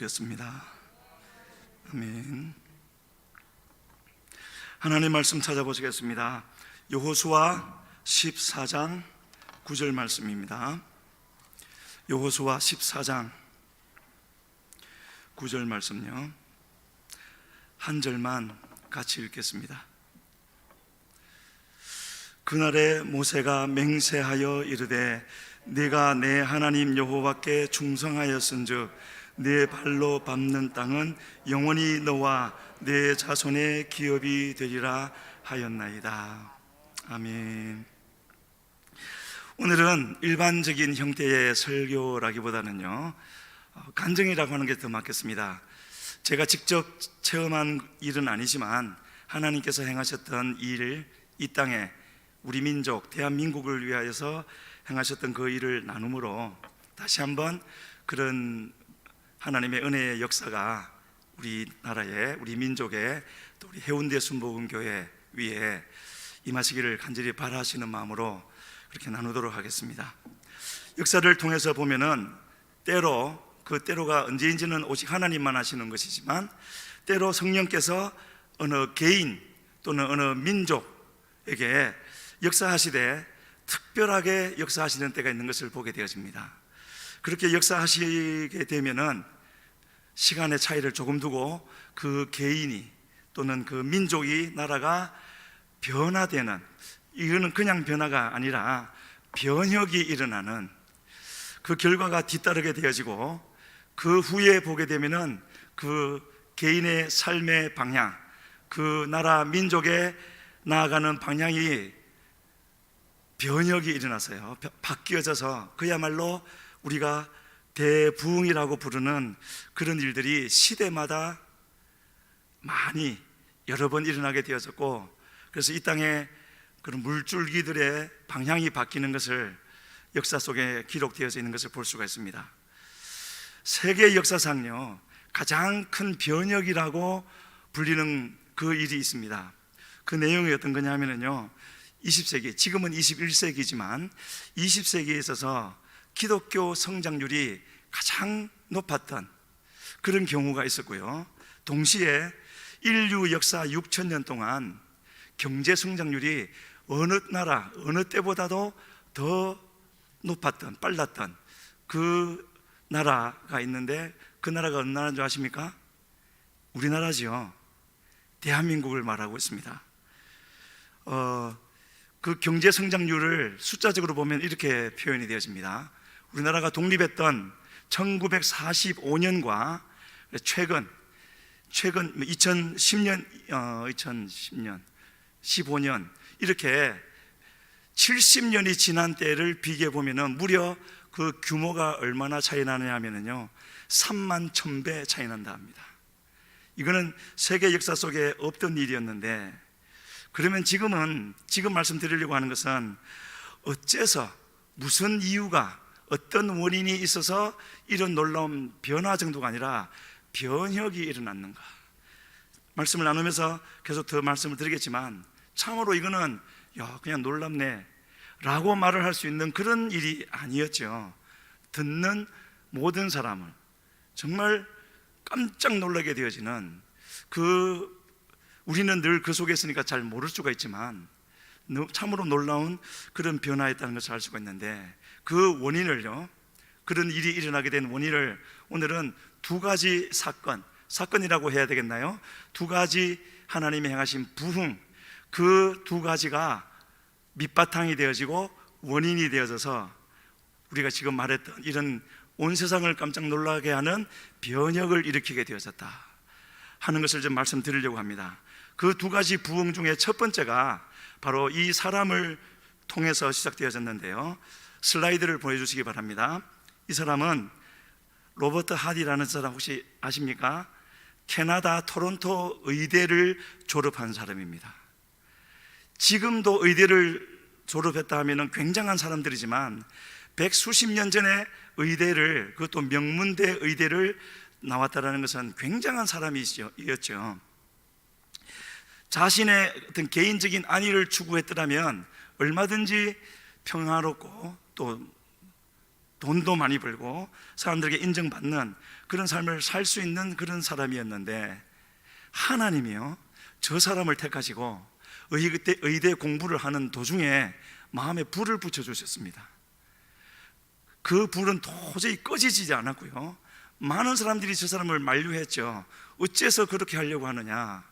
기도드렸습니다. 아멘. 하나님 말씀 찾아보시겠습니다. 여호수아 14장 9절 말씀입니다. 여호수아 14장 9절 말씀요, 한 절만 같이 읽겠습니다. 그날에 모세가 맹세하여 이르되 내가 내 하나님 여호와께 충성하였은즉 내 발로 밟는 땅은 영원히 너와 내 자손의 기업이 되리라 하였나이다. 아멘. 오늘은 일반적인 형태의 설교라기보다는요, 간증이라고 하는 게 더 맞겠습니다. 제가 직접 체험한 일은 아니지만 하나님께서 행하셨던 일, 이 땅에 우리 민족 대한민국을 위하여서 행하셨던 그 일을 나눔으로 다시 한번 그런 하나님의 은혜의 역사가 우리나라에, 우리 민족에, 또 우리 해운대 순복음교회 위에 임하시기를 간절히 바라시는 마음으로 그렇게 나누도록 하겠습니다. 역사를 통해서 보면은 때로, 그 때로가 언제인지는 오직 하나님만 아시는 것이지만 때로 성령께서 어느 개인 또는 어느 민족에게 역사하시되 특별하게 역사하시는 때가 있는 것을 보게 되어집니다. 그렇게 역사하시게 되면은 시간의 차이를 조금 두고 그 개인이 또는 그 민족이, 나라가 변화되는, 이거는 그냥 변화가 아니라 변혁이 일어나는 그 결과가 뒤따르게 되어지고, 그 후에 보게 되면은 그 개인의 삶의 방향, 그 나라 민족의 나아가는 방향이 변혁이 일어나서요, 바뀌어져서 그야말로 우리가 대부흥이라고 부르는 그런 일들이 시대마다 많이 여러 번 일어나게 되어졌고, 그래서 이 땅에 그런 물줄기들의 방향이 바뀌는 것을 역사 속에 기록되어져 있는 것을 볼 수가 있습니다. 세계 역사상요, 가장 큰 변혁이라고 불리는 그 일이 있습니다. 그 내용이 어떤 거냐 하면요, 20세기, 지금은 21세기지만 20세기에 있어서 기독교 성장률이 가장 높았던 그런 경우가 있었고요, 동시에 인류 역사 6,000년 동안 경제 성장률이 어느 나라, 어느 때보다도 더 높았던, 빨랐던 그 나라가 있는데, 그 나라가 어느 나라인 줄 아십니까? 우리나라지요. 대한민국을 말하고 있습니다. 그 경제 성장률을 숫자적으로 보면 이렇게 표현이 되어집니다. 우리나라가 독립했던 1945년과 최근 2010년, 15년, 이렇게 70년이 지난 때를 비교해 보면은 무려 그 규모가 얼마나 차이 나느냐 하면은요, 3만 1000배 차이 난다 합니다. 이거는 세계 역사 속에 없던 일이었는데, 그러면 지금 말씀드리려고 하는 것은 어째서, 무슨 이유가, 어떤 원인이 있어서 이런 놀라운 변화 정도가 아니라 변혁이 일어났는가, 말씀을 나누면서 계속 더 말씀을 드리겠지만, 참으로 이거는 그냥 놀랍네 라고 말을 할 수 있는 그런 일이 아니었죠. 듣는 모든 사람을 정말 깜짝 놀라게 되어지는, 우리는 늘 그 속에 있으니까 잘 모를 수가 있지만 참으로 놀라운 그런 변화였다는 것을 알 수가 있는데, 그 원인을요, 그런 일이 일어나게 된 원인을 오늘은 두 가지 사건이라고 해야 되겠나요? 두 가지 하나님이 행하신 부흥, 그 두 가지가 밑바탕이 되어지고 원인이 되어져서 우리가 지금 말했던 이런 온 세상을 깜짝 놀라게 하는 변혁을 일으키게 되어졌다 하는 것을 좀 말씀드리려고 합니다. 그 두 가지 부흥 중에 첫 번째가 바로 이 사람을 통해서 시작되어졌는데요, 슬라이드를 보여주시기 바랍니다. 이 사람은 로버트 하디라는 사람 혹시 아십니까? 캐나다 토론토 의대를 졸업한 사람입니다. 지금도 의대를 졸업했다 하면 굉장한 사람들이지만 100수십 년 전에 의대를, 그것도 명문대 의대를 나왔다는 것은 굉장한 사람이었죠. 자신의 어떤 개인적인 안위를 추구했더라면 얼마든지 평화롭고 또 돈도 많이 벌고 사람들에게 인정받는 그런 삶을 살 수 있는 그런 사람이었는데, 하나님이요 저 사람을 택하시고 의대 공부를 하는 도중에 마음에 불을 붙여주셨습니다. 그 불은 도저히 꺼지지 않았고요, 많은 사람들이 저 사람을 만류했죠. 어째서 그렇게 하려고 하느냐,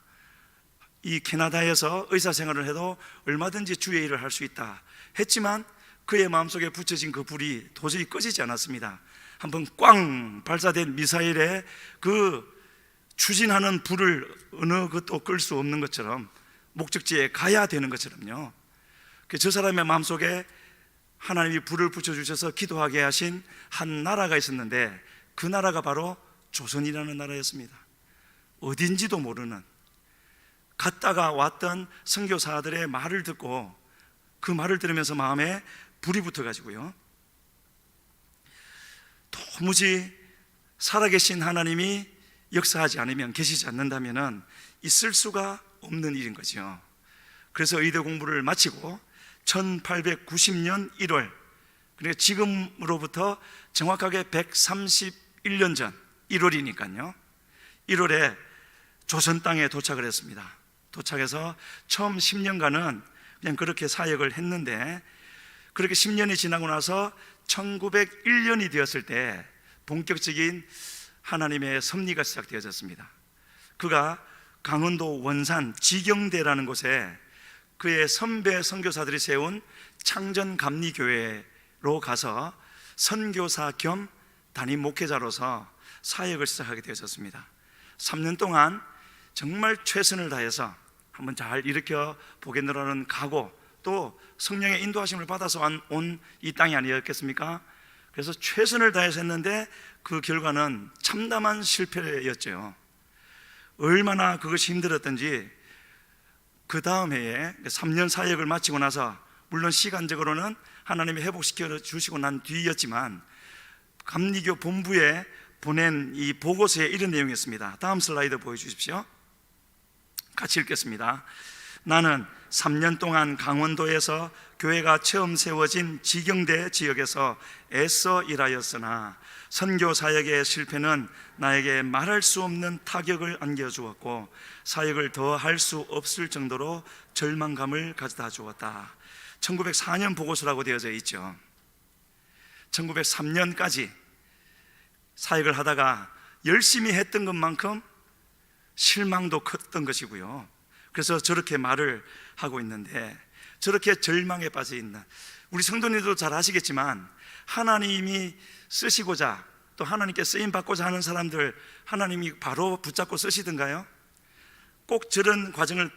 이 캐나다에서 의사 생활을 해도 얼마든지 주의 일을 할 수 있다 했지만 그의 마음속에 붙여진 그 불이 도저히 꺼지지 않았습니다. 한번 꽝 발사된 미사일에 그 추진하는 불을 어느 것도 끌 수 없는 것처럼 목적지에 가야 되는 것처럼요, 저 사람의 마음속에 하나님이 불을 붙여주셔서 기도하게 하신 한 나라가 있었는데, 그 나라가 바로 조선이라는 나라였습니다. 어딘지도 모르는, 갔다가 왔던 선교사들의 말을 듣고 그 말을 들으면서 마음에 불이 붙어가지고요, 도무지 살아계신 하나님이 역사하지 않으면, 계시지 않는다면 있을 수가 없는 일인 거죠. 그래서 의대 공부를 마치고 1890년 1월, 그러니까 지금으로부터 정확하게 131년 전 1월이니까요 1월에 조선 땅에 도착을 했습니다. 도착해서 처음 10년간은 그냥 그렇게 사역을 했는데, 그렇게 10년이 지나고 나서 1901년이 되었을 때 본격적인 하나님의 섭리가 시작되어졌습니다. 그가 강원도 원산 지경대라는 곳에 그의 선배 선교사들이 세운 창전감리교회로 가서 선교사 겸 담임 목회자로서 사역을 시작하게 되었습니다. 3년 동안 정말 최선을 다해서 한번 잘 일으켜 보겠노라는 각오, 또 성령의 인도하심을 받아서 온 이 땅이 아니었겠습니까? 그래서 최선을 다해서 했는데 그 결과는 참담한 실패였죠. 얼마나 그것이 힘들었던지 그 다음 해에 3년 사역을 마치고 나서, 물론 시간적으로는 하나님이 회복시켜 주시고 난 뒤였지만, 감리교 본부에 보낸 이 보고서에 이런 내용이었습니다. 다음 슬라이드 보여주십시오. 같이 읽겠습니다. 나는 3년 동안 강원도에서 교회가 처음 세워진 지경대 지역에서 애써 일하였으나 선교 사역의 실패는 나에게 말할 수 없는 타격을 안겨주었고 사역을 더 할 수 없을 정도로 절망감을 가져다 주었다. 1904년 보고서라고 되어져 있죠. 1903년까지 사역을 하다가 열심히 했던 것만큼 실망도 컸던 것이고요. 그래서 저렇게 말을 하고 있는데, 저렇게 절망에 빠져 있는 우리 성도님도 잘 아시겠지만, 하나님이 쓰시고자 또 하나님께 쓰임 받고자 하는 사람들 하나님이 바로 붙잡고 쓰시던가요? 꼭 저런 과정을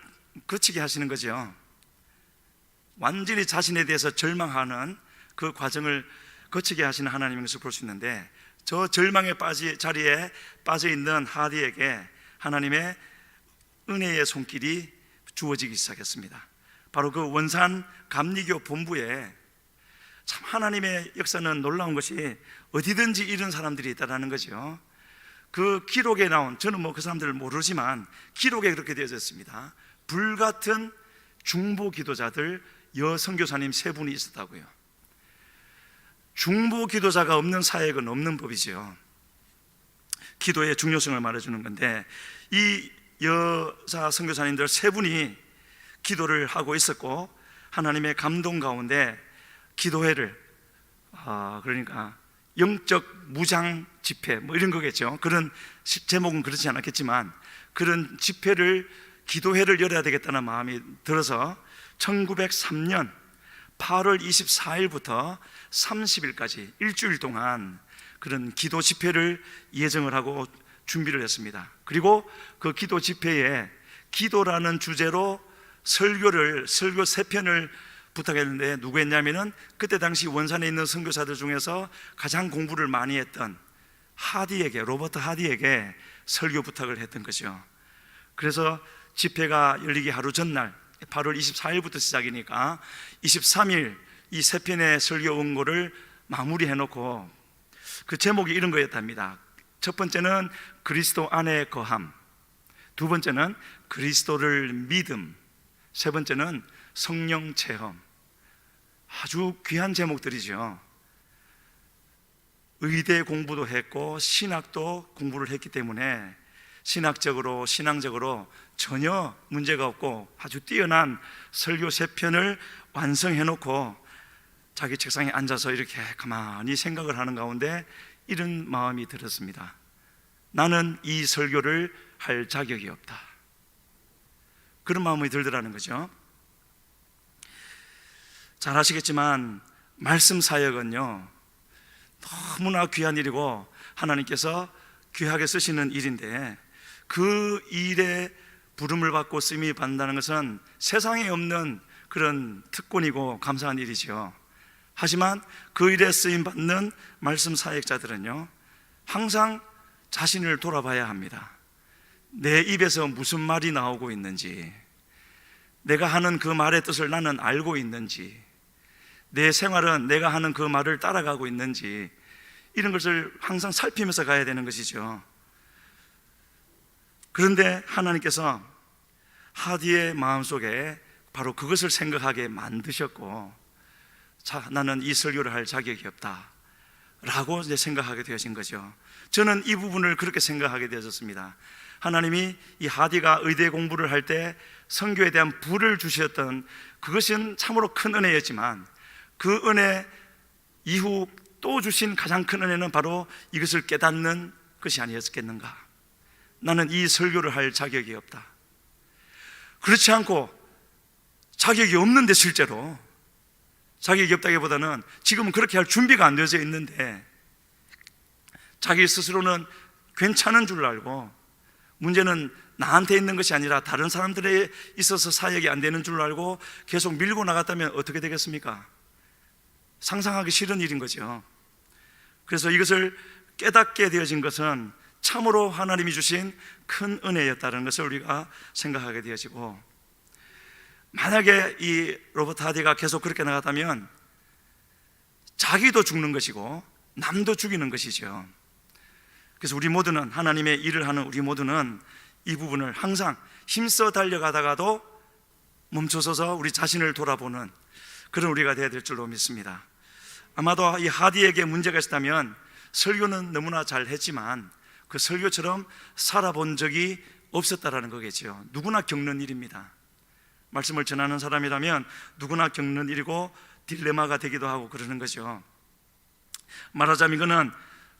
거치게 하시는 거죠. 완전히 자신에 대해서 절망하는 그 과정을 거치게 하시는 하나님인 것을 볼 수 있는데, 저 절망의 자리에 빠져 있는 하디에게 하나님의 은혜의 손길이 주어지기 시작했습니다. 바로 그 원산 감리교 본부에 참 하나님의 역사는 놀라운 것이 어디든지 이런 사람들이 있다는 거죠. 그 기록에 나온, 저는 그 사람들을 모르지만 기록에 그렇게 되어져 있습니다. 불같은 중보 기도자들 여선교사님 3분이 있었다고요. 중보 기도자가 없는 사역은 없는 법이죠. 기도의 중요성을 말해주는 건데, 이 여자 선교사님들 3분이 기도를 하고 있었고, 하나님의 감동 가운데 기도회를, 그러니까 영적 무장 집회 이런 거겠죠. 그런 제목은 그렇지 않았겠지만 그런 집회를, 기도회를 열어야 되겠다는 마음이 들어서 1903년 8월 24일부터 30일까지 일주일 동안 그런 기도 집회를 예정을 하고 준비를 했습니다. 그리고 그 기도 집회에 기도라는 주제로 설교 3편을 부탁했는데, 누구 했냐면은 그때 당시 원산에 있는 선교사들 중에서 가장 공부를 많이 했던 로버트 하디에게 설교 부탁을 했던 거죠. 그래서 집회가 열리기 하루 전날 8월 24일부터 시작이니까 23일 이 3편의 설교 원고를 마무리해 놓고, 그 제목이 이런 거였답니다. 첫 번째는 그리스도 안에 거함, 두 번째는 그리스도를 믿음, 세 번째는 성령 체험. 아주 귀한 제목들이죠. 의대 공부도 했고 신학도 공부를 했기 때문에 신학적으로 신앙적으로 전혀 문제가 없고 아주 뛰어난 설교 3편을 완성해 놓고 자기 책상에 앉아서 이렇게 가만히 생각을 하는 가운데 이런 마음이 들었습니다. 나는 이 설교를 할 자격이 없다. 그런 마음이 들더라는 거죠. 잘 아시겠지만 말씀 사역은요 너무나 귀한 일이고 하나님께서 귀하게 쓰시는 일인데 그 일에 부름을 받고 쓰임이 받는다는 것은 세상에 없는 그런 특권이고 감사한 일이죠. 하지만 그 일에 쓰임 받는 말씀 사역자들은요 항상 자신을 돌아봐야 합니다. 내 입에서 무슨 말이 나오고 있는지, 내가 하는 그 말의 뜻을 나는 알고 있는지, 내 생활은 내가 하는 그 말을 따라가고 있는지, 이런 것을 항상 살피면서 가야 되는 것이죠. 그런데 하나님께서 하디의 마음속에 바로 그것을 생각하게 만드셨고, 자, 나는 이 설교를 할 자격이 없다 라고 이제 생각하게 되어진 거죠. 저는 이 부분을 그렇게 생각하게 되었습니다. 하나님이 이 하디가 의대 공부를 할 때 선교에 대한 부를 주셨던 그것은 참으로 큰 은혜였지만 그 은혜 이후 또 주신 가장 큰 은혜는 바로 이것을 깨닫는 것이 아니었겠는가. 나는 이 설교를 할 자격이 없다. 그렇지 않고 자격이 없는데, 실제로 자격이 없다기보다는 지금은 그렇게 할 준비가 안 되어져 있는데 자기 스스로는 괜찮은 줄 알고, 문제는 나한테 있는 것이 아니라 다른 사람들에 있어서 사역이 안 되는 줄 알고 계속 밀고 나갔다면 어떻게 되겠습니까? 상상하기 싫은 일인 거죠. 그래서 이것을 깨닫게 되어진 것은 참으로 하나님이 주신 큰 은혜였다는 것을 우리가 생각하게 되어지고, 만약에 이 로버트 하디가 계속 그렇게 나갔다면 자기도 죽는 것이고 남도 죽이는 것이죠. 그래서 우리 모두는, 하나님의 일을 하는 우리 모두는 이 부분을 항상 힘써 달려가다가도 멈춰서서 우리 자신을 돌아보는 그런 우리가 되어야 될 줄로 믿습니다. 아마도 이 하디에게 문제가 있다면 설교는 너무나 잘 했지만 그 설교처럼 살아본 적이 없었다라는 거겠죠. 누구나 겪는 일입니다. 말씀을 전하는 사람이라면 누구나 겪는 일이고 딜레마가 되기도 하고 그러는 거죠. 말하자면 이거는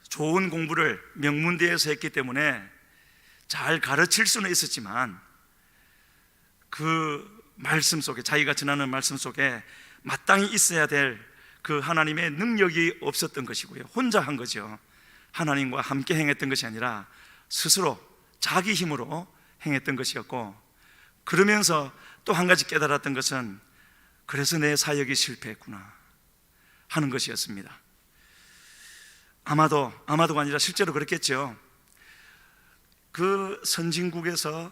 좋은 공부를 명문대에서 했기 때문에 잘 가르칠 수는 있었지만 그 말씀 속에, 자기가 전하는 말씀 속에 마땅히 있어야 될 그 하나님의 능력이 없었던 것이고요. 혼자 한 거죠. 하나님과 함께 행했던 것이 아니라 스스로 자기 힘으로 행했던 것이었고, 그러면서 또 한 가지 깨달았던 것은 그래서 내 사역이 실패했구나 하는 것이었습니다. 아마도가 아니라 실제로 그랬겠죠. 그 선진국에서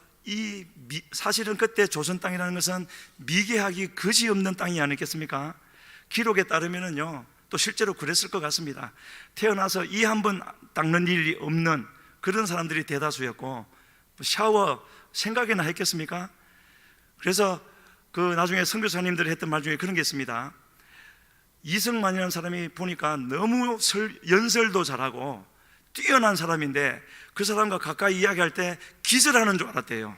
사실은 그때 조선 땅이라는 것은 미개하기 그지없는 땅이 아니겠습니까? 기록에 따르면은요, 또 실제로 그랬을 것 같습니다. 태어나서 이 한 번 닦는 일이 없는 그런 사람들이 대다수였고, 샤워 생각이나 했겠습니까? 그래서 그 나중에 선교사님들이 했던 말 중에 그런 게 있습니다. 이승만이라는 사람이 보니까 너무 연설도 잘하고 뛰어난 사람인데 그 사람과 가까이 이야기할 때 기절하는 줄 알았대요.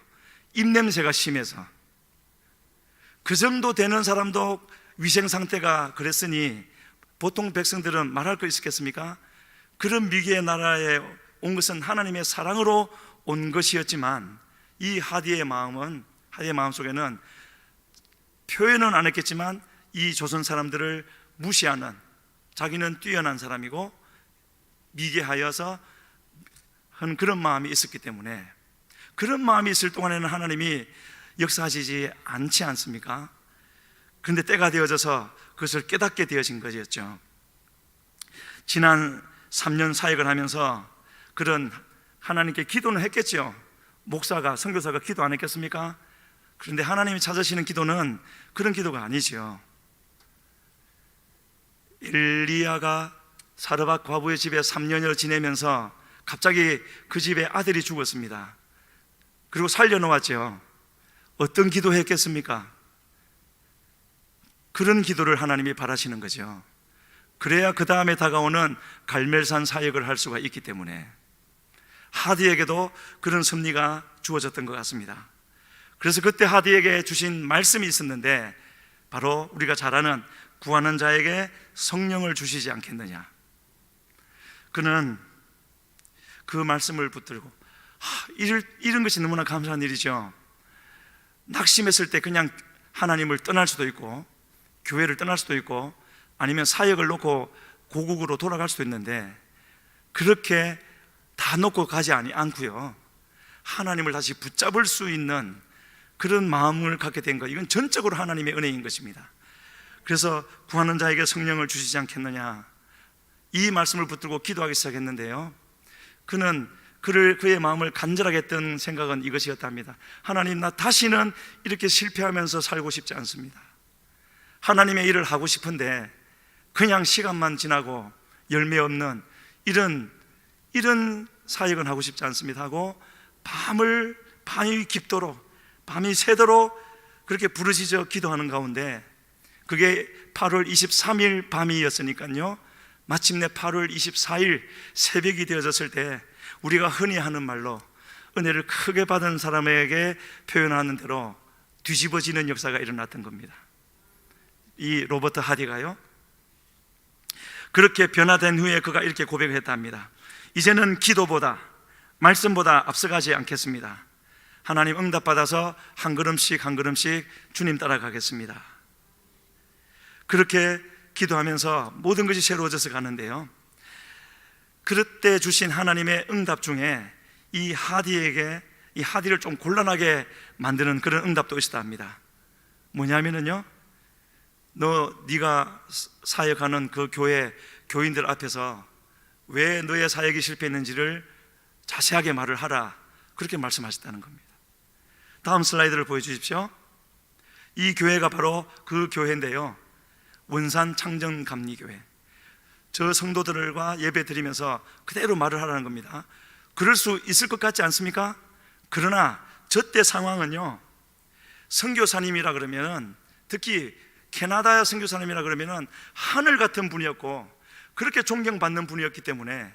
입냄새가 심해서. 그 정도 되는 사람도 위생 상태가 그랬으니 보통 백성들은 말할 거 있었겠습니까? 그런 미개의 나라에 온 것은 하나님의 사랑으로 온 것이었지만 이 하디의 마음 속에는 표현은 안 했겠지만 이 조선 사람들을 무시하는, 자기는 뛰어난 사람이고 미개하여서 하는 그런 마음이 있었기 때문에, 그런 마음이 있을 동안에는 하나님이 역사하시지 않지 않습니까? 그런데 때가 되어져서 그것을 깨닫게 되어진 것이었죠. 지난 3년 사역을 하면서 그런 하나님께 기도는 했겠죠. 목사가, 선교사가 기도 안 했겠습니까? 그런데 하나님이 찾으시는 기도는 그런 기도가 아니죠. 엘리야가 사르밧 과부의 집에 3년여 지내면서 갑자기 그 집에 아들이 죽었습니다. 그리고 살려놓았죠. 어떤 기도했겠습니까? 그런 기도를 하나님이 바라시는 거죠. 그래야 그 다음에 다가오는 갈멜산 사역을 할 수가 있기 때문에 하디에게도 그런 섭리가 주어졌던 것 같습니다. 그래서 그때 하디에게 주신 말씀이 있었는데, 바로 우리가 잘 아는 구하는 자에게 성령을 주시지 않겠느냐. 그는 그 말씀을 붙들고 이런 것이 너무나 감사한 일이죠. 낙심했을 때 그냥 하나님을 떠날 수도 있고, 교회를 떠날 수도 있고, 아니면 사역을 놓고 고국으로 돌아갈 수도 있는데, 그렇게 다 놓고 가지 않고요, 하나님을 다시 붙잡을 수 있는 그런 마음을 갖게 된 것, 이건 전적으로 하나님의 은혜인 것입니다. 그래서 구하는 자에게 성령을 주시지 않겠느냐, 이 말씀을 붙들고 기도하기 시작했는데요, 그의 마음을 간절하게 했던 생각은 이것이었답니다. 하나님, 나 다시는 이렇게 실패하면서 살고 싶지 않습니다. 하나님의 일을 하고 싶은데 그냥 시간만 지나고 열매 없는 이런 사역은 하고 싶지 않습니다 하고, 밤이 깊도록, 밤이 새도록 그렇게 부르짖어 기도하는 가운데, 그게 8월 23일 밤이었으니까요, 마침내 8월 24일 새벽이 되어졌을 때 우리가 흔히 하는 말로 은혜를 크게 받은 사람에게 표현하는 대로 뒤집어지는 역사가 일어났던 겁니다. 이 로버트 하디가요, 그렇게 변화된 후에 그가 이렇게 고백을 했답니다. 이제는 기도보다 말씀보다 앞서가지 않겠습니다. 하나님 응답받아서 한 걸음씩 한 걸음씩 주님 따라가겠습니다. 그렇게 기도하면서 모든 것이 새로워져서 가는데요, 그때 주신 하나님의 응답 중에 이 하디를 좀 곤란하게 만드는 그런 응답도 있었다 합니다. 뭐냐면요, 네가 사역하는 그 교회 교인들 앞에서 왜 너의 사역이 실패했는지를 자세하게 말을 하라, 그렇게 말씀하셨다는 겁니다. 다음 슬라이드를 보여주십시오. 이 교회가 바로 그 교회인데요, 원산 창정감리교회. 저 성도들과 예배 드리면서 그대로 말을 하라는 겁니다. 그럴 수 있을 것 같지 않습니까? 그러나 저때 상황은요, 선교사님이라 그러면, 특히 캐나다 선교사님이라 그러면 하늘 같은 분이었고, 그렇게 존경받는 분이었기 때문에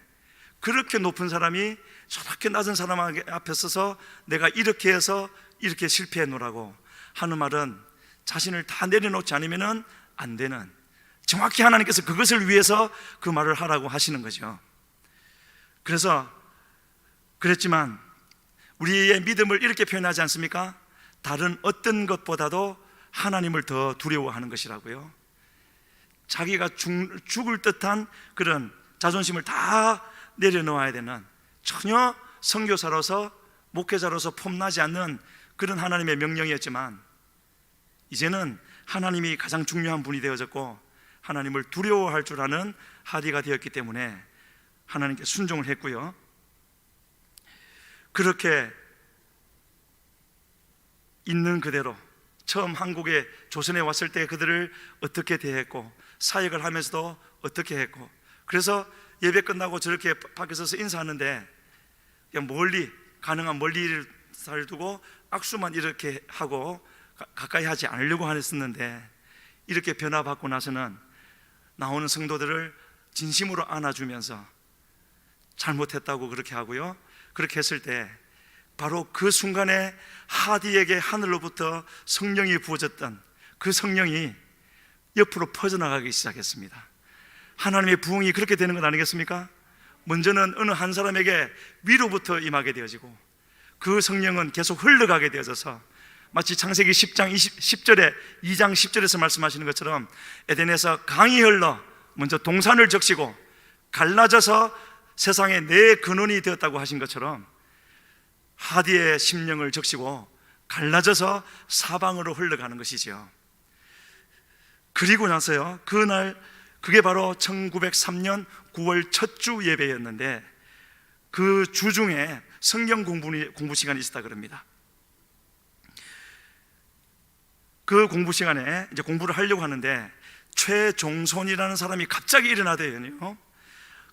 그렇게 높은 사람이 저렇게 낮은 사람 앞에 서서 내가 이렇게 해서 이렇게 실패해 놓으라고 하는 말은 자신을 다 내려놓지 않으면 안 되는, 정확히 하나님께서 그것을 위해서 그 말을 하라고 하시는 거죠. 그래서 그랬지만 우리의 믿음을 이렇게 표현하지 않습니까? 다른 어떤 것보다도 하나님을 더 두려워하는 것이라고요. 자기가 죽을 듯한 그런 자존심을 다 내려놓아야 되는, 전혀 선교사로서 목회자로서 폼나지 않는 그런 하나님의 명령이었지만, 이제는 하나님이 가장 중요한 분이 되어졌고 하나님을 두려워할 줄 아는 하디가 되었기 때문에 하나님께 순종을 했고요, 그렇게 있는 그대로 처음 한국에 조선에 왔을 때 그들을 어떻게 대했고, 사역을 하면서도 어떻게 했고, 그래서 예배 끝나고 저렇게 밖에 서서 인사하는데 그냥 가능한 멀리를 두고 악수만 이렇게 하고 가까이 하지 않으려고 했었는데, 이렇게 변화받고 나서는 나오는 성도들을 진심으로 안아주면서 잘못했다고 그렇게 하고요, 그렇게 했을 때 바로 그 순간에 하디에게 하늘로부터 성령이 부어졌던 그 성령이 옆으로 퍼져나가기 시작했습니다. 하나님의 부흥이 그렇게 되는 것 아니겠습니까? 먼저는 어느 한 사람에게 위로부터 임하게 되어지고, 그 성령은 계속 흘러가게 되어져서 마치 창세기 10장 10절에 2장 10절에서 말씀하시는 것처럼 에덴에서 강이 흘러 먼저 동산을 적시고 갈라져서 세상에 내 근원이 되었다고 하신 것처럼, 하디의 심령을 적시고 갈라져서 사방으로 흘러가는 것이죠. 그리고 나서요, 그게 바로 1903년 9월 첫 주 예배였는데, 그 주 중에 성경 공부 시간이 있었다 그럽니다. 그 공부 시간에 이제 공부를 하려고 하는데 최종손이라는 사람이 갑자기 일어나대요.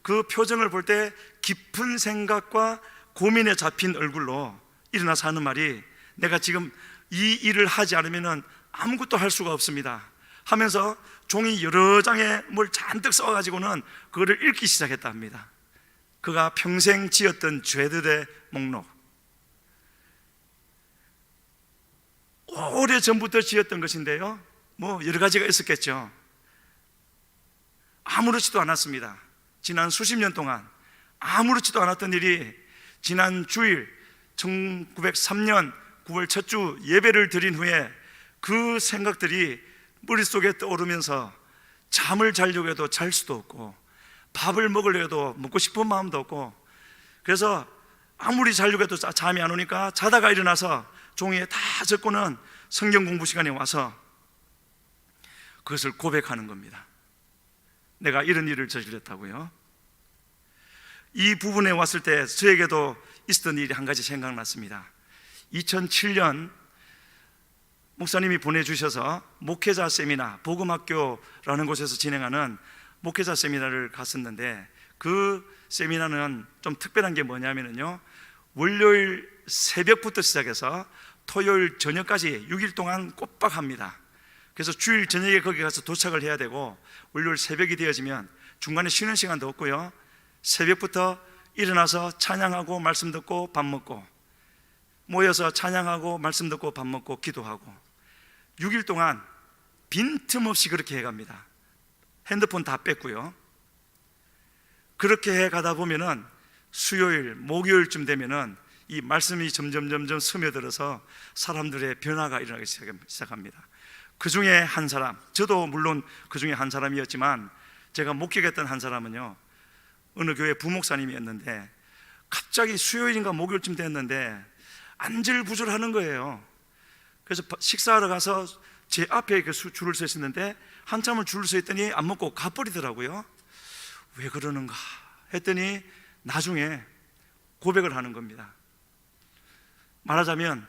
그 표정을 볼 때 깊은 생각과 고민에 잡힌 얼굴로 일어나서 하는 말이, 내가 지금 이 일을 하지 않으면 아무것도 할 수가 없습니다. 하면서 종이 여러 장에 뭘 잔뜩 써가지고는 그거를 읽기 시작했다 합니다. 그가 평생 지었던 죄들의 목록, 오래전부터 지었던 것인데요, 뭐 여러 가지가 있었겠죠. 아무렇지도 않았습니다. 지난 수십 년 동안 아무렇지도 않았던 일이 지난 주일 1903년 9월 첫 주 예배를 드린 후에 그 생각들이 머릿속에 떠오르면서 잠을 자려고 해도 잘 수도 없고 밥을 먹으려고 해도 먹고 싶은 마음도 없고, 그래서 아무리 자려고 해도 잠이 안 오니까 자다가 일어나서 종이에 다 적고는 성경 공부 시간에 와서 그것을 고백하는 겁니다. 내가 이런 일을 저질렀다고요. 이 부분에 왔을 때 저에게도 있었던 일이 한 가지 생각났습니다. 2007년 목사님이 보내주셔서 목회자 세미나, 복음학교라는 곳에서 진행하는 목회자 세미나를 갔었는데, 그 세미나는 좀 특별한 게 뭐냐면요, 월요일 새벽부터 시작해서 토요일 저녁까지 6일 동안 꼬박합니다. 그래서 주일 저녁에 거기 가서 도착을 해야 되고, 월요일 새벽이 되어지면 중간에 쉬는 시간도 없고요, 새벽부터 일어나서 찬양하고 말씀 듣고 밥 먹고, 모여서 찬양하고 말씀 듣고 밥 먹고 기도하고, 6일 동안 빈틈없이 그렇게 해갑니다. 핸드폰 다 뺐고요. 그렇게 해가다 보면은 수요일, 목요일쯤 되면은 이 말씀이 점점 스며들어서 사람들의 변화가 일어나기 시작합니다. 그 중에 한 사람, 저도 물론 그 중에 한 사람이었지만, 제가 목격했던 한 사람은요, 어느 교회 부목사님이었는데 갑자기 수요일인가 목요일쯤 됐는데 안절부절하는 거예요. 그래서 식사하러 가서 제 앞에 줄을 서 있었는데 한참을 줄을 서 있더니 안 먹고 가버리더라고요. 왜 그러는가 했더니 나중에 고백을 하는 겁니다. 말하자면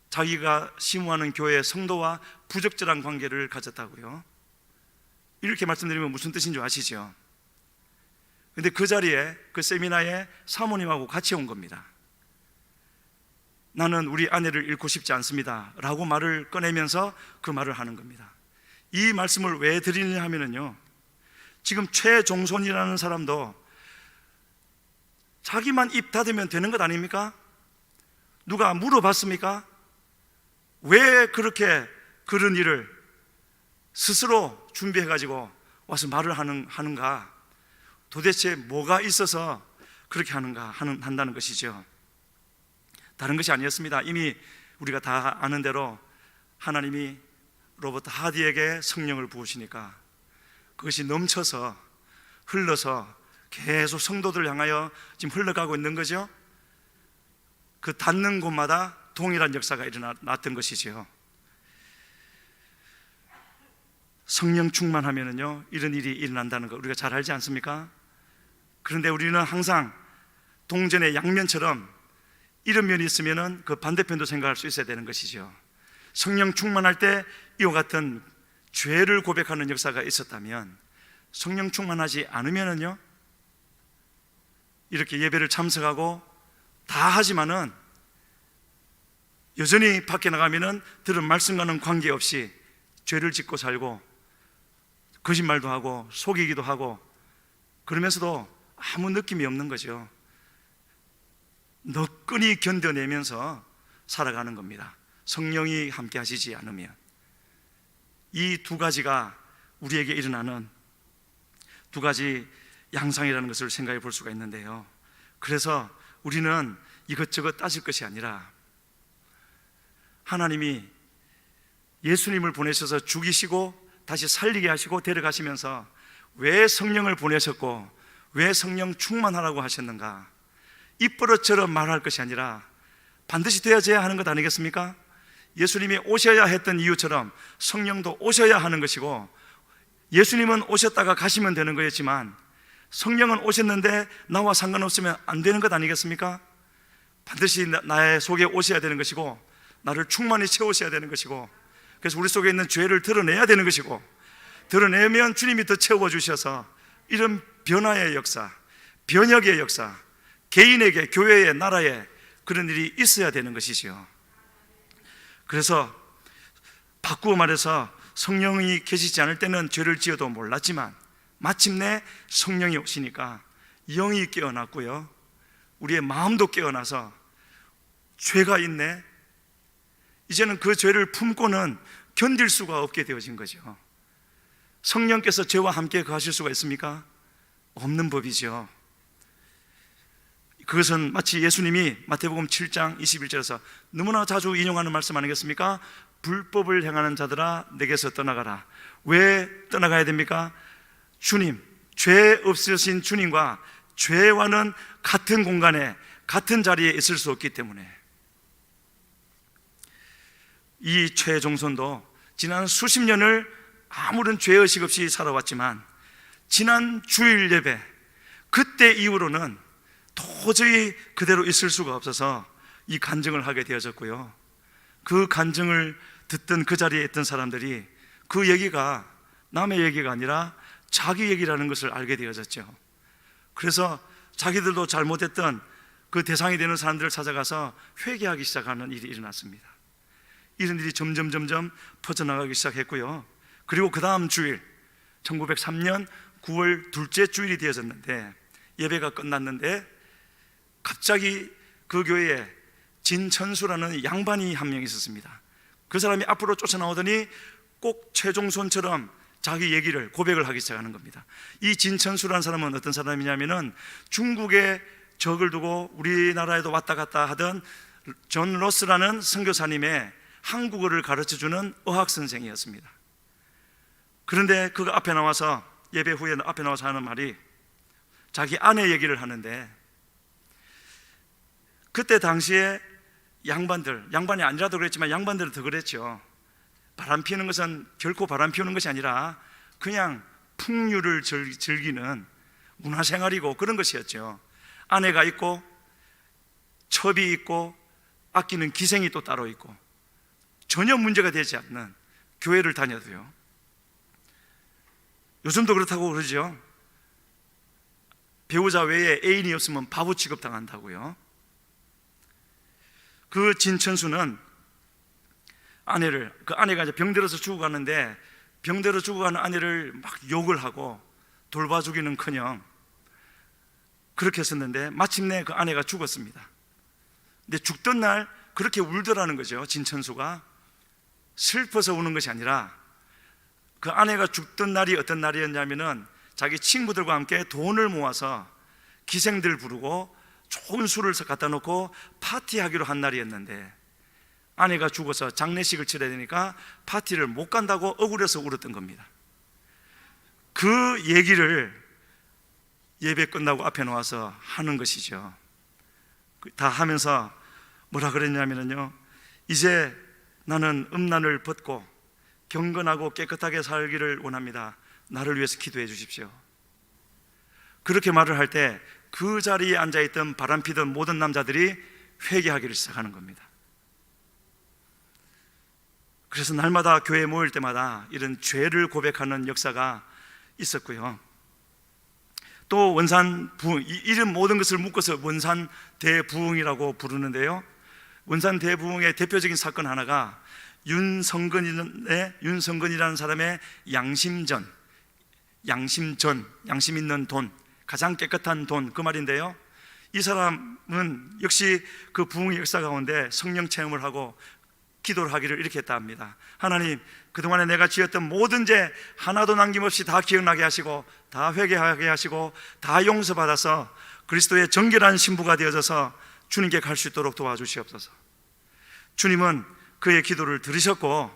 자기가 심호하는 교회의 성도와 부적절한 관계를 가졌다고요. 이렇게 말씀드리면 무슨 뜻인 줄 아시죠? 근데 그 자리에, 그 세미나에 사모님하고 같이 온 겁니다. 나는 우리 아내를 잃고 싶지 않습니다 라고 말을 꺼내면서 그 말을 하는 겁니다. 이 말씀을 왜 드리느냐 하면요, 지금 최종손이라는 사람도 자기만 입 닫으면 되는 것 아닙니까? 누가 물어봤습니까? 왜 그렇게 그런 일을 스스로 준비해가지고 와서 말을 하는가? 도대체 뭐가 있어서 그렇게 한다는 것이죠. 다른 것이 아니었습니다. 이미 우리가 다 아는 대로 하나님이 로버트 하디에게 성령을 부으시니까 그것이 넘쳐서 흘러서 계속 성도들 향하여 지금 흘러가고 있는 거죠. 그 닿는 곳마다 동일한 역사가 일어났던 것이죠. 성령 충만하면은요, 이런 일이 일어난다는 거 우리가 잘 알지 않습니까? 그런데 우리는 항상 동전의 양면처럼 이런 면이 있으면은 그 반대편도 생각할 수 있어야 되는 것이죠. 성령 충만할 때 이와 같은 죄를 고백하는 역사가 있었다면, 성령 충만하지 않으면은요, 이렇게 예배를 참석하고 다 하지만은 여전히 밖에 나가면은 들은 말씀과는 관계없이 죄를 짓고 살고 거짓말도 하고 속이기도 하고 그러면서도 아무 느낌이 없는 거죠. 너끈히 견뎌내면서 살아가는 겁니다. 성령이 함께 하시지 않으면. 이 두 가지가 우리에게 일어나는 두 가지 양상이라는 것을 생각해 볼 수가 있는데요, 그래서 우리는 이것저것 따질 것이 아니라 하나님이 예수님을 보내셔서 죽이시고 다시 살리게 하시고 데려가시면서 왜 성령을 보내셨고 왜 성령 충만하라고 하셨는가, 입버릇처럼 말할 것이 아니라 반드시 되어져야 하는 것 아니겠습니까? 예수님이 오셔야 했던 이유처럼 성령도 오셔야 하는 것이고, 예수님은 오셨다가 가시면 되는 거였지만 성령은 오셨는데 나와 상관없으면 안 되는 것 아니겠습니까? 반드시 나의 속에 오셔야 되는 것이고 나를 충만히 채우셔야 되는 것이고, 그래서 우리 속에 있는 죄를 드러내야 되는 것이고, 드러내면 주님이 더 채워주셔서 이런 변화의 역사, 변혁의 역사, 개인에게, 교회에, 나라에 그런 일이 있어야 되는 것이지요. 그래서 바꾸어 말해서 성령이 계시지 않을 때는 죄를 지어도 몰랐지만 마침내 성령이 오시니까 영이 깨어났고요, 우리의 마음도 깨어나서 죄가 있네, 이제는 그 죄를 품고는 견딜 수가 없게 되어진 거죠. 성령께서 죄와 함께 거하실 수가 있습니까? 없는 법이죠. 그것은 마치 예수님이 마태복음 7장 21절에서 너무나 자주 인용하는 말씀 아니겠습니까? 불법을 행하는 자들아 내게서 떠나가라. 왜 떠나가야 됩니까? 주님, 죄 없으신 주님과 죄와는 같은 공간에, 같은 자리에 있을 수 없기 때문에. 이 최종선도 지난 수십 년을 아무런 죄의식 없이 살아왔지만 지난 주일 예배, 그때 이후로는 도저히 그대로 있을 수가 없어서 이 간증을 하게 되어졌고요, 그 간증을 듣던 그 자리에 있던 사람들이 그 얘기가 남의 얘기가 아니라 자기 얘기라는 것을 알게 되어졌죠. 그래서 자기들도 잘못했던 그 대상이 되는 사람들을 찾아가서 회개하기 시작하는 일이 일어났습니다. 이런 일이 점점 퍼져나가기 시작했고요, 그리고 그 다음 주일 1903년 9월 둘째 주일이 되어졌는데, 예배가 끝났는데 갑자기 그 교회에 진천수라는 양반이 한 명 있었습니다. 그 사람이 앞으로 쫓아나오더니 꼭 최종손처럼 자기 얘기를, 고백을 하기 시작하는 겁니다. 이 진천수라는 사람은 어떤 사람이냐면은 중국에 적을 두고 우리나라에도 왔다 갔다 하던 존 로스라는 선교사님의 한국어를 가르쳐주는 어학선생이었습니다. 그런데 그가 앞에 나와서, 예배 후에 앞에 나와서 하는 말이 자기 아내 얘기를 하는데, 그때 당시에 양반이 아니라도 그랬지만 양반들은 더 그랬죠. 바람 피우는 것은 결코 바람 피우는 것이 아니라 그냥 풍류를 즐기는 문화생활이고 그런 것이었죠. 아내가 있고 첩이 있고 아끼는 기생이 또 따로 있고 전혀 문제가 되지 않는 교회를 다녀도요. 요즘도 그렇다고 그러죠. 배우자 외에 애인이 없으면 바보 취급당한다고요. 그 진천수는 그 아내가 이제 병들어서 죽어가는데, 병들어 죽어가는 아내를 막 욕을 하고 돌봐주기는커녕 그렇게 했었는데 마침내 그 아내가 죽었습니다. 근데 죽던 날 그렇게 울더라는 거죠. 진천수가 슬퍼서 우는 것이 아니라, 그 아내가 죽던 날이 어떤 날이었냐면은 자기 친구들과 함께 돈을 모아서 기생들 부르고 좋은 술을 갖다 놓고 파티하기로 한 날이었는데, 아내가 죽어서 장례식을 치러야 되니까 파티를 못 간다고 억울해서 울었던 겁니다. 그 얘기를 예배 끝나고 앞에 나와서 하는 것이죠. 다 하면서 뭐라 그랬냐면요, 이제 나는 음란을 벗고 경건하고 깨끗하게 살기를 원합니다. 나를 위해서 기도해 주십시오. 그렇게 말을 할 때 그 자리에 앉아있던 바람피던 모든 남자들이 회개하기를 시작하는 겁니다. 그래서 날마다 교회에 모일 때마다 이런 죄를 고백하는 역사가 있었고요, 또 원산부흥, 이런 모든 것을 묶어서 원산대부흥이라고 부르는데요, 원산대부흥의 대표적인 사건 하나가 윤성근이라는 사람의 양심 있는 돈, 가장 깨끗한 돈, 그 말인데요, 이 사람은 역시 그 부흥의 역사 가운데 성령 체험을 하고 기도를 하기를 이렇게 했다 합니다. 하나님, 그동안에 내가 지었던 모든 죄 하나도 남김없이 다 기억나게 하시고 다 회개하게 하시고 다 용서받아서 그리스도의 정결한 신부가 되어져서 주님께 갈 수 있도록 도와주시옵소서. 주님은 그의 기도를 들으셨고,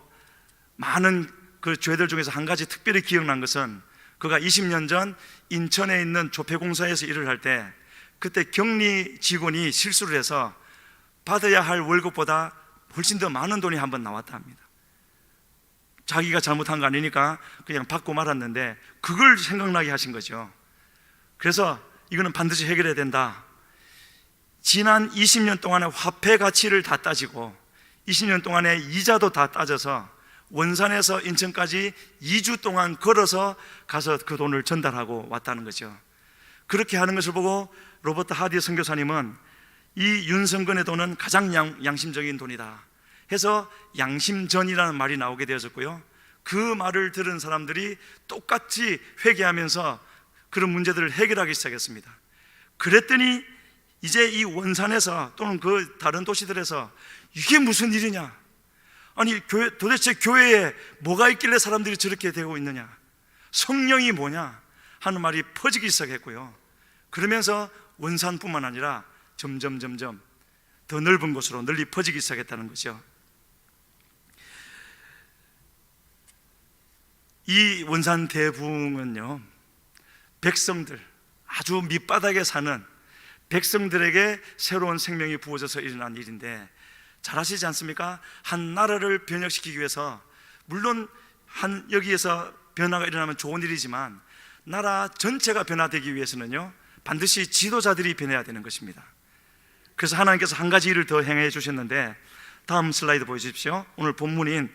많은 그 죄들 중에서 한 가지 특별히 기억난 것은, 그가 20년 전 인천에 있는 조폐공사에서 일을 할 때, 그때 격리 직원이 실수를 해서 받아야 할 월급보다 훨씬 더 많은 돈이 한번 나왔다 합니다. 자기가 잘못한 거 아니니까 그냥 받고 말았는데 그걸 생각나게 하신 거죠. 그래서 이거는 반드시 해결해야 된다. 지난 20년 동안의 화폐 가치를 다 따지고 20년 동안의 이자도 다 따져서 원산에서 인천까지 2주 동안 걸어서 가서 그 돈을 전달하고 왔다는 거죠. 그렇게 하는 것을 보고 로버트 하디 선교사님은 이 윤성근의 돈은 가장 양심적인 돈이다 해서 양심전이라는 말이 나오게 되었고요, 그 말을 들은 사람들이 똑같이 회개하면서 그런 문제들을 해결하기 시작했습니다. 그랬더니 이제 이 원산에서 또는 그 다른 도시들에서 이게 무슨 일이냐, 아니 도대체 교회에 뭐가 있길래 사람들이 저렇게 되고 있느냐, 성령이 뭐냐 하는 말이 퍼지기 시작했고요. 그러면서 원산뿐만 아니라 점점 더 넓은 곳으로 널리 퍼지기 시작했다는 거죠. 이 원산 대부흥은요, 백성들, 아주 밑바닥에 사는 백성들에게 새로운 생명이 부어져서 일어난 일인데, 잘 아시지 않습니까? 한 나라를 변혁시키기 위해서, 물론 여기에서 변화가 일어나면 좋은 일이지만 나라 전체가 변화되기 위해서는요, 반드시 지도자들이 변해야 되는 것입니다. 그래서 하나님께서 한 가지 일을 더 행해 주셨는데, 다음 슬라이드 보여주십시오. 오늘 본문인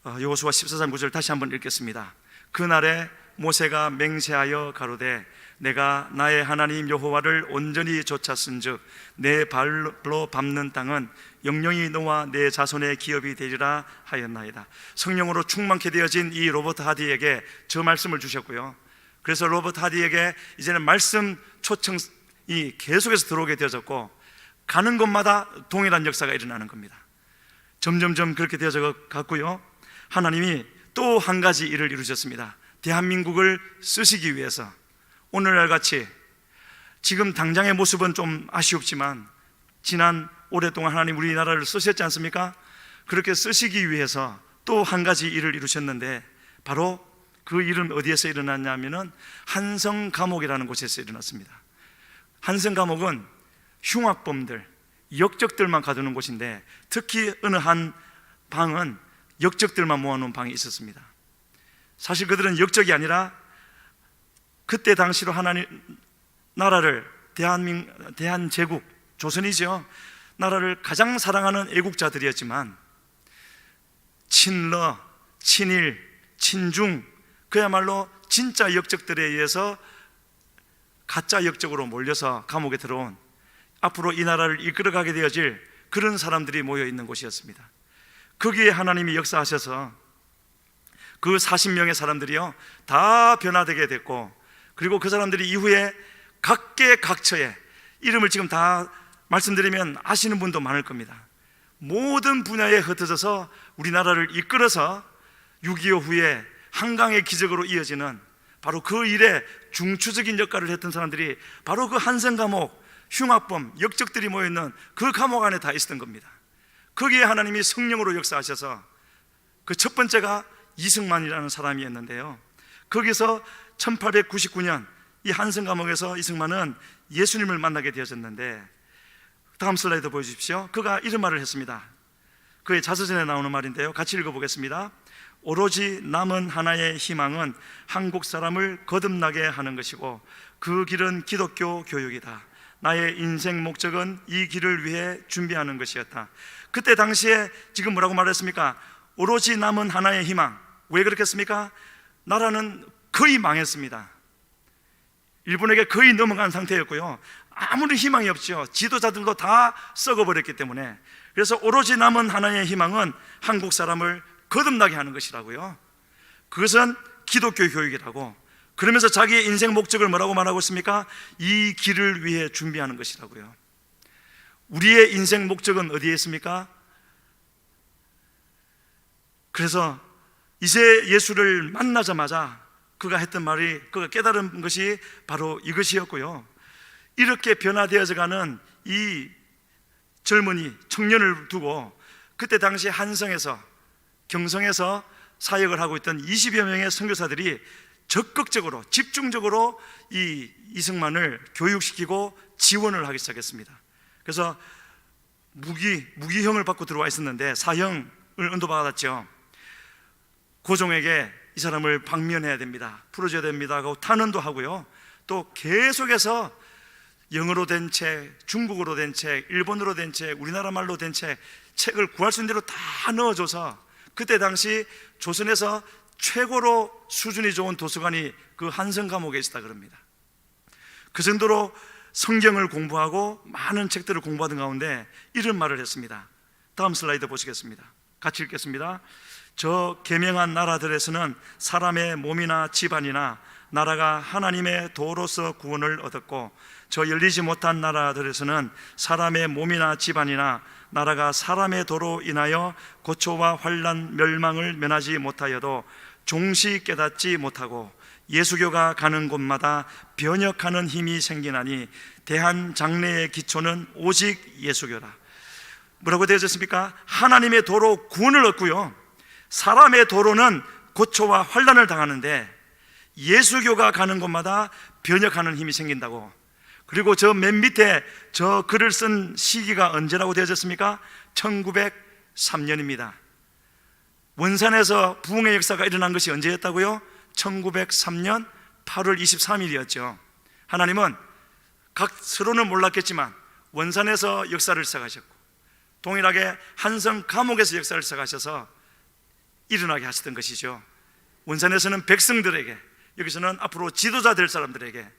여호수아 14장 9절 다시 한번 읽겠습니다. 그날에 모세가 맹세하여 가로되 내가 나의 하나님 여호와를 온전히 좇았은즉 내 발로 밟는 땅은 영영이 너와 내 자손의 기업이 되리라 하였나이다. 성령으로 충만케 되어진 이 로버트 하디에게 저 말씀을 주셨고요. 그래서 로버트 하디에게 이제는 말씀 초청이 계속해서 들어오게 되어졌고, 가는 곳마다 동일한 역사가 일어나는 겁니다. 점점점 그렇게 되어져 갔고요. 하나님이 또 한 가지 일을 이루셨습니다. 대한민국을 쓰시기 위해서 오늘날 같이, 지금 당장의 모습은 좀 아쉬웠지만 지난 오랫동안 하나님 우리나라를 쓰셨지 않습니까? 그렇게 쓰시기 위해서 또 한 가지 일을 이루셨는데, 바로 그 일은 어디에서 일어났냐면은 한성 감옥이라는 곳에서 일어났습니다. 한성 감옥은 흉악범들, 역적들만 가두는 곳인데, 특히 어느 한 방은 역적들만 모아놓은 방이 있었습니다. 사실 그들은 역적이 아니라 그때 당시로 하나님 나라를, 대한제국, 조선이죠, 나라를 가장 사랑하는 애국자들이었지만 친러, 친일, 친중, 그야말로 진짜 역적들에 의해서 가짜 역적으로 몰려서 감옥에 들어온, 앞으로 이 나라를 이끌어가게 되어질 그런 사람들이 모여있는 곳이었습니다. 거기에 하나님이 역사하셔서 그 40명의 사람들이요 다 변화되게 됐고, 그리고 그 사람들이 이후에 각계각처에, 이름을 지금 다 말씀드리면 아시는 분도 많을 겁니다. 모든 분야에 흩어져서 우리나라를 이끌어서 6.25 후에 한강의 기적으로 이어지는 바로 그 일에 중추적인 역할을 했던 사람들이 바로 그 한성 감옥, 흉악범, 역적들이 모여있는 그 감옥 안에 다 있었던 겁니다. 거기에 하나님이 성령으로 역사하셔서, 그 첫 번째가 이승만이라는 사람이었는데요, 거기서 1899년 이 한성 감옥에서 이승만은 예수님을 만나게 되어졌는데, 다음 슬라이드 보여주십시오. 그가 이런 말을 했습니다. 그의 자서전에 나오는 말인데요, 같이 읽어보겠습니다. 오로지 남은 하나의 희망은 한국 사람을 거듭나게 하는 것이고 그 길은 기독교 교육이다. 나의 인생 목적은 이 길을 위해 준비하는 것이었다. 그때 당시에 지금 뭐라고 말했습니까? 오로지 남은 하나의 희망. 왜 그렇겠습니까? 나라는 거의 망했습니다. 일본에게 거의 넘어간 상태였고요, 아무리 희망이 없죠. 지도자들도 다 썩어버렸기 때문에. 그래서 오로지 남은 하나의 희망은 한국 사람을 거듭나게 하는 것이라고요. 그것은 기독교 교육이라고. 그러면서 자기의 인생 목적을 뭐라고 말하고 있습니까? 이 길을 위해 준비하는 것이라고요. 우리의 인생 목적은 어디에 있습니까? 그래서 이제 예수를 만나자마자 그가 했던 말이, 그가 깨달은 것이 바로 이것이었고요. 이렇게 변화되어져 가는 이 젊은이, 청년을 두고 그때 당시 한성에서, 경성에서 사역을 하고 있던 20여 명의 선교사들이 적극적으로, 집중적으로 이 이승만을 교육시키고 지원을 하기 시작했습니다. 그래서 무기형을 받고 들어와 있었는데 사형을 언도받았죠. 고종에게 이 사람을 방면해야 됩니다, 풀어줘야 됩니다 하고 탄원도 하고요, 또 계속해서 영어로 된 책, 중국어로 된 책, 일본어로 된 책, 우리나라 말로 된 책을 구할 수 있는 대로 다 넣어줘서 그때 당시 조선에서 최고로 수준이 좋은 도서관이 그 한성 감옥에 있었다 그럽니다. 그 정도로 성경을 공부하고 많은 책들을 공부하던 가운데 이런 말을 했습니다. 다음 슬라이드 보시겠습니다. 같이 읽겠습니다. 저 계명한 나라들에서는 사람의 몸이나 집안이나 나라가 하나님의 도로서 구원을 얻었고, 저 열리지 못한 나라들에서는 사람의 몸이나 집안이나 나라가 사람의 도로 인하여 고초와 환난 멸망을 면하지 못하여도 종시 깨닫지 못하고 예수교가 가는 곳마다 변혁하는 힘이 생기나니 대한 장래의 기초는 오직 예수교라. 뭐라고 되어졌습니까? 하나님의 도로 구원을 얻고요, 사람의 도로는 고초와 환난을 당하는데 예수교가 가는 곳마다 변혁하는 힘이 생긴다고. 그리고 저 맨 밑에 저 글을 쓴 시기가 언제라고 되어졌습니까? 1903년입니다. 원산에서 부흥의 역사가 일어난 것이 언제였다고요? 1903년 8월 23일이었죠. 하나님은 각 서로는 몰랐겠지만 원산에서 역사를 시작하셨고, 동일하게 한성 감옥에서 역사를 시작하셔서 일어나게 하셨던 것이죠. 원산에서는 백성들에게, 여기서는 앞으로 지도자 될 사람들에게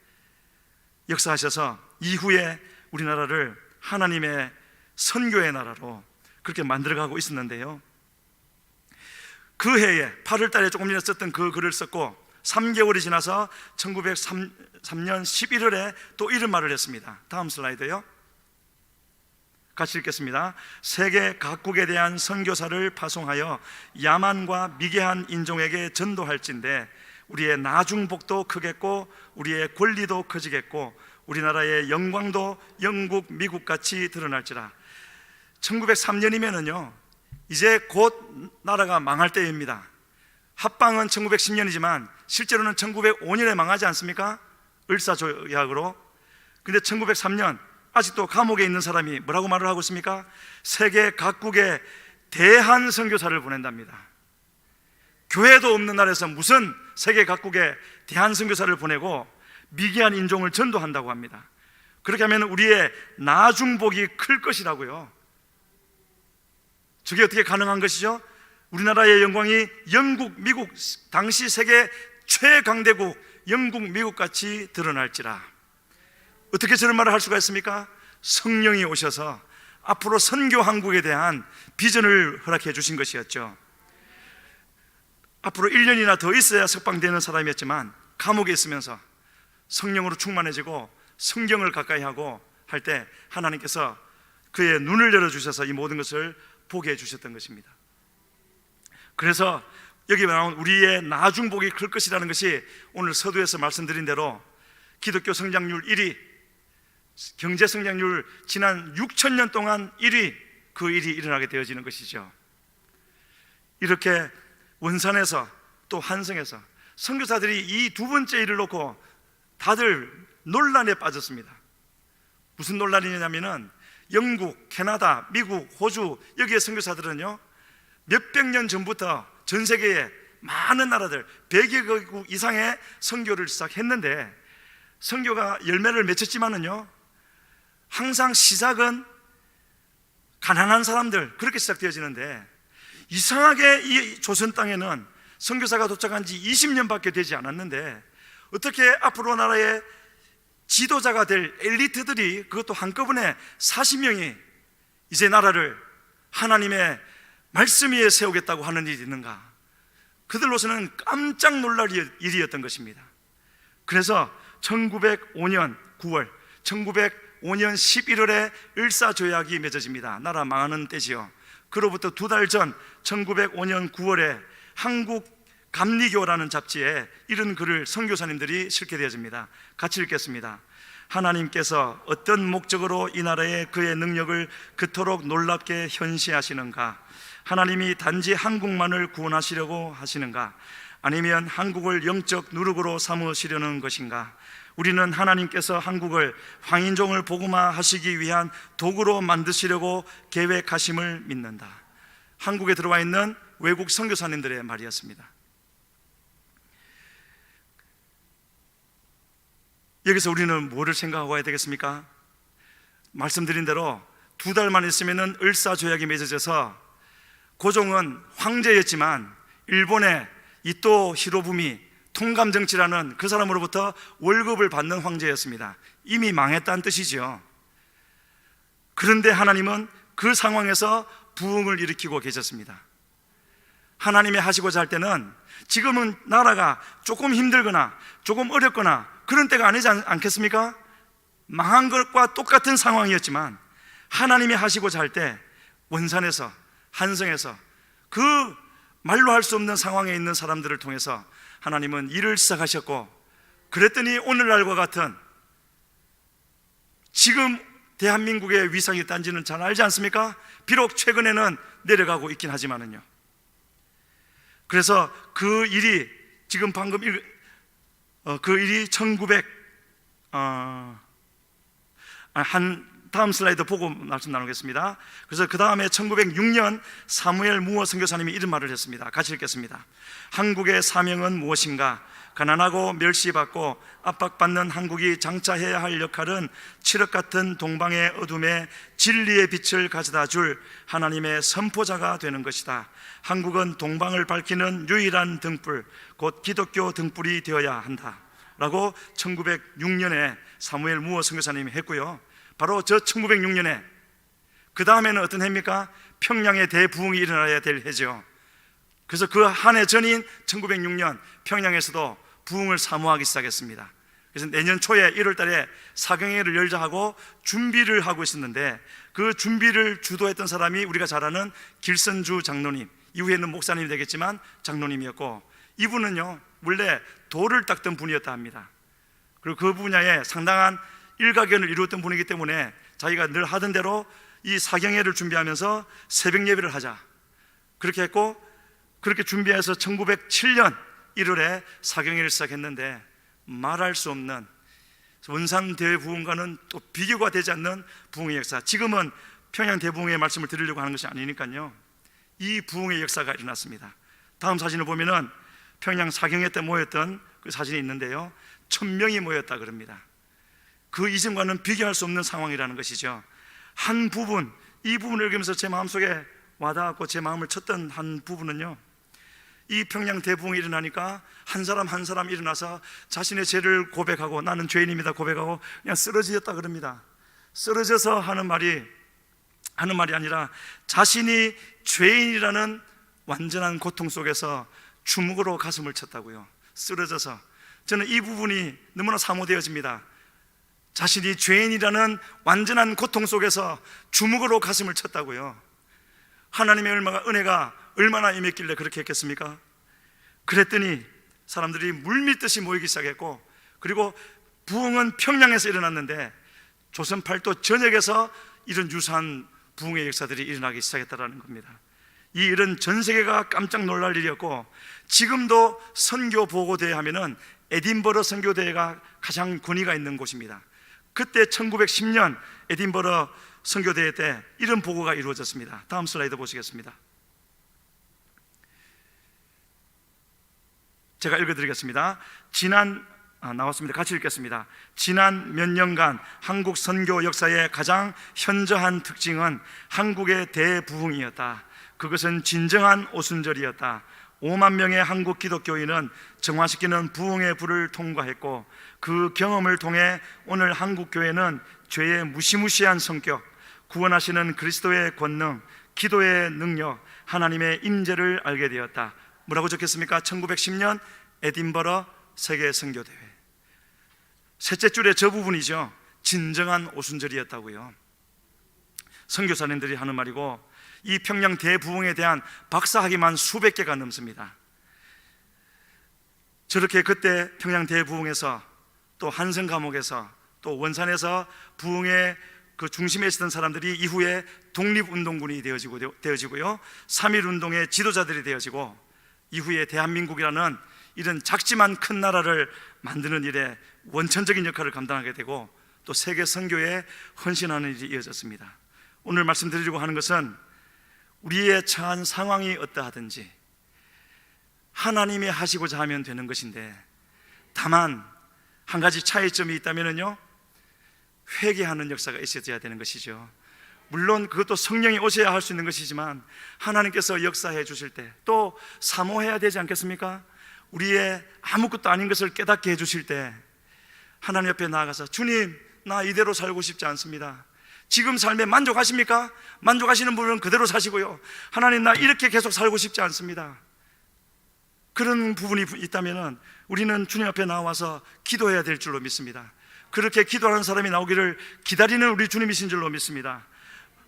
역사하셔서 이후에 우리나라를 하나님의 선교의 나라로 그렇게 만들어가고 있었는데요, 그 해에 8월 달에 조금 전에 썼던 그 글을 썼고 3개월이 지나서 1903년 11월에 또 이런 말을 했습니다. 다음 슬라이드요. 같이 읽겠습니다. 세계 각국에 대한 선교사를 파송하여 야만과 미개한 인종에게 전도할진대 우리의 나중복도 크겠고 우리의 권리도 커지겠고 우리나라의 영광도 영국, 미국같이 드러날지라. 1903년이면은요 이제 곧 나라가 망할 때입니다. 합방은 1910년이지만 실제로는 1905년에 망하지 않습니까? 을사조약으로. 근데 1903년 아직도 감옥에 있는 사람이 뭐라고 말을 하고 있습니까? 세계 각국에 대한 선교사를 보낸답니다. 교회도 없는 나라에서 무슨 세계 각국에 대한 선교사를 보내고 미개한 인종을 전도한다고 합니다. 그렇게 하면 우리의 나중복이 클 것이라고요. 저게 어떻게 가능한 것이죠? 우리나라의 영광이 영국, 미국, 당시 세계 최강대국 영국, 미국같이 드러날지라. 어떻게 저런 말을 할 수가 있습니까? 성령이 오셔서 앞으로 선교 한국에 대한 비전을 허락해 주신 것이었죠. 앞으로 1년이나 더 있어야 석방되는 사람이었지만 감옥에 있으면서 성령으로 충만해지고 성경을 가까이 하고 할 때 하나님께서 그의 눈을 열어주셔서 이 모든 것을 보게 해주셨던 것입니다. 그래서 여기 나온 우리의 나중복이 클 것이라는 것이 오늘 서두에서 말씀드린 대로 기독교 성장률 1위, 경제 성장률 지난 6,000년 동안 1위, 그 일이 일어나게 되어지는 것이죠. 이렇게 원산에서 또 한성에서 선교사들이 이 두 번째 일을 놓고 다들 논란에 빠졌습니다. 무슨 논란이냐면은 영국, 캐나다, 미국, 호주 여기에 선교사들은요 몇백 년 전부터 전 세계에 많은 나라들 100여 개국 이상의 선교를 시작했는데 선교가 열매를 맺혔지만은요 항상 시작은 가난한 사람들 그렇게 시작되어지는데 이상하게 이 조선 땅에는 선교사가 도착한 지 20년밖에 되지 않았는데 어떻게 앞으로 나라의 지도자가 될 엘리트들이 그것도 한꺼번에 40명이 이제 나라를 하나님의 말씀 위에 세우겠다고 하는 일이 있는가? 그들로서는 깜짝 놀랄 일이었던 것입니다. 그래서 1905년 9월 1905년 11월에 을사조약이 맺어집니다. 나라 망하는 때지요. 그로부터 두 달 전 1905년 9월에 한국 감리교라는 잡지에 이런 글을 선교사님들이 실게 되어집니다. 같이 읽겠습니다. 하나님께서 어떤 목적으로 이 나라에 그의 능력을 그토록 놀랍게 현시하시는가? 하나님이 단지 한국만을 구원하시려고 하시는가? 아니면 한국을 영적 누룩으로 삼으시려는 것인가? 우리는 하나님께서 한국을 황인종을 복음화하시기 위한 도구로 만드시려고 계획하심을 믿는다. 한국에 들어와 있는 외국 선교사님들의 말이었습니다. 여기서 우리는 뭐를 생각하고 해야 되겠습니까? 말씀드린 대로 두 달만 있으면 을사조약이 맺어져서 고종은 황제였지만 일본의 이토 히로부미 통감정치라는 그 사람으로부터 월급을 받는 황제였습니다. 이미 망했다는 뜻이죠. 그런데 하나님은 그 상황에서 부흥을 일으키고 계셨습니다. 하나님이 하시고자 할 때는 지금은 나라가 조금 힘들거나 조금 어렵거나 그런 때가 아니지 않겠습니까? 망한 것과 똑같은 상황이었지만 하나님이 하시고자 할 때 원산에서, 한성에서 그 말로 할 수 없는 상황에 있는 사람들을 통해서 하나님은 일을 시작하셨고, 그랬더니 오늘날과 같은 지금 대한민국의 위상이 딴지는 잘 알지 않습니까? 비록 최근에는 내려가고 있긴 하지만은요. 그래서 그 일이 지금 방금 그 일이 1900 다음 슬라이드 보고 말씀 나누겠습니다. 그래서 그 다음에 1906년 사무엘 무어 선교사님이 이런 말을 했습니다. 같이 읽겠습니다. 한국의 사명은 무엇인가? 가난하고 멸시받고 압박받는 한국이 장차해야 할 역할은 칠흑 같은 동방의 어둠에 진리의 빛을 가져다 줄 하나님의 선포자가 되는 것이다. 한국은 동방을 밝히는 유일한 등불, 곧 기독교 등불이 되어야 한다 라고 1906년에 사무엘 무어 선교사님이 했고요. 바로 저 1906년에 그 다음에는 어떤 해입니까? 평양의 대부흥이 일어나야 될 해죠. 그래서 그 한 해 전인 1906년 평양에서도 부흥을 사모하기 시작했습니다. 그래서 내년 초에 1월 달에 사경회를 열자 하고 준비를 하고 있었는데, 그 준비를 주도했던 사람이 우리가 잘 아는 길선주 장로님, 이후에는 목사님이 되겠지만 장로님이었고, 이분은요 원래 돌을 닦던 분이었다 합니다. 그리고 그 분야에 상당한 일가견을 이루었던 분이기 때문에 자기가 늘 하던 대로 이 사경회를 준비하면서 새벽 예배를 하자 그렇게 했고, 그렇게 준비해서 1907년 1월에 사경회를 시작했는데 말할 수 없는 원산 대부흥과는 또 비교가 되지 않는 부흥의 역사, 지금은 평양 대부흥의 말씀을 드리려고 하는 것이 아니니까요, 이 부흥의 역사가 일어났습니다. 다음 사진을 보면은 평양 사경회 때 모였던 그 사진이 있는데요, 1000명이 모였다 그럽니다. 그 이전과는 비교할 수 없는 상황이라는 것이죠. 한 부분, 이 부분을 읽으면서 제 마음속에 와닿았고 제 마음을 쳤던 한 부분은요, 이 평양 대부흥이 일어나니까 한 사람 일어나서 자신의 죄를 고백하고 나는 죄인입니다 고백하고 그냥 쓰러졌다 그럽니다. 쓰러져서 하는 말이 아니라 자신이 죄인이라는 완전한 고통 속에서 주먹으로 가슴을 쳤다고요. 쓰러져서. 저는 이 부분이 너무나 사모되어집니다. 자신이 죄인이라는 완전한 고통 속에서 주먹으로 가슴을 쳤다고요. 하나님의 은혜가 얼마나 임했길래 그렇게 했겠습니까? 그랬더니 사람들이 물밀듯이 모이기 시작했고, 그리고 부흥은 평양에서 일어났는데 조선 팔도 전역에서 이런 유사한 부흥의 역사들이 일어나기 시작했다는 겁니다. 이 일은 전 세계가 깜짝 놀랄 일이었고, 지금도 선교 보고대회 하면은 에딘버러 선교대회가 가장 권위가 있는 곳입니다. 그때 1910년 에딘버러 선교대회 때 이런 보고가 이루어졌습니다. 다음 슬라이드 보시겠습니다. 제가 읽어드리겠습니다. 나왔습니다. 같이 읽겠습니다. 지난 몇 년간 한국 선교 역사의 가장 현저한 특징은 한국의 대부흥이었다. 그것은 진정한 오순절이었다. 5만 명의 한국 기독교인은 정화시키는 부흥의 불을 통과했고, 그 경험을 통해 오늘 한국 교회는 죄의 무시무시한 성격, 구원하시는 그리스도의 권능, 기도의 능력, 하나님의 임재를 알게 되었다. 뭐라고 적혔습니까? 1910년 에딘버러 세계 선교대회. 셋째 줄에 저 부분이죠. 진정한 오순절이었다고요. 선교사님들이 하는 말이고, 이 평양 대부흥에 대한 박사학위만 수백 개가 넘습니다. 저렇게 그때 평양 대부흥에서 또 한성 감옥에서 또 원산에서 부흥의 그 중심에 있었던 사람들이 이후에 독립운동군이 되어지고요, 3.1운동의 지도자들이 되어지고, 이후에 대한민국이라는 이런 작지만 큰 나라를 만드는 일에 원천적인 역할을 감당하게 되고, 또 세계 선교에 헌신하는 일이 이어졌습니다. 오늘 말씀드리려고 하는 것은 우리의 처한 상황이 어떠하든지 하나님이 하시고자 하면 되는 것인데, 다만 한 가지 차이점이 있다면요, 회개하는 역사가 있어야 되는 것이죠. 물론 그것도 성령이 오셔야 할 수 있는 것이지만 하나님께서 역사해 주실 때 또 사모해야 되지 않겠습니까? 우리의 아무것도 아닌 것을 깨닫게 해 주실 때 하나님 옆에 나아가서, 주님, 나 이대로 살고 싶지 않습니다. 지금 삶에 만족하십니까? 만족하시는 분은 그대로 사시고요, 하나님, 나 이렇게 계속 살고 싶지 않습니다. 그런 부분이 있다면 우리는 주님 앞에 나와서 기도해야 될 줄로 믿습니다. 그렇게 기도하는 사람이 나오기를 기다리는 우리 주님이신 줄로 믿습니다.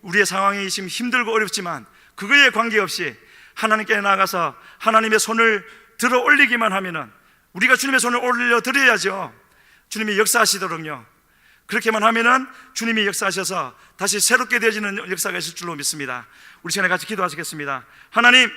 우리의 상황이 지금 힘들고 어렵지만 그거에 관계없이 하나님께 나아가서 하나님의 손을 들어 올리기만 하면은, 우리가 주님의 손을 올려 드려야죠. 주님이 역사하시도록요. 그렇게만 하면은 주님이 역사하셔서 다시 새롭게 되어지는 역사가 있을 줄로 믿습니다. 우리 시간에 같이 기도하시겠습니다. 하나님,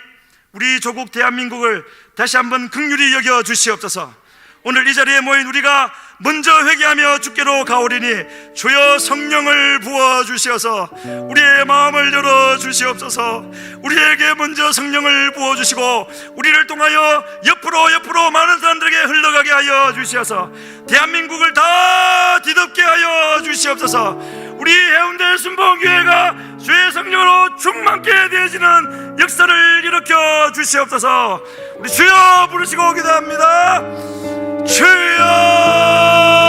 우리 조국 대한민국을 다시 한번 긍휼히 여겨 주시옵소서. 오늘 이 자리에 모인 우리가 먼저 회개하며 주께로 가오리니 주여 성령을 부어주시어서 우리의 마음을 열어주시옵소서. 우리에게 먼저 성령을 부어주시고 우리를 통하여 옆으로 많은 사람들에게 흘러가게 하여 주시어서 대한민국을 다 뒤덮게 하여 주시옵소서. 우리 해운대 순복음교회가 주의 성령으로 충만케 되어지는 역사를 일으켜 주시옵소서. 우리 주여 부르시고 기도합니다. 주여.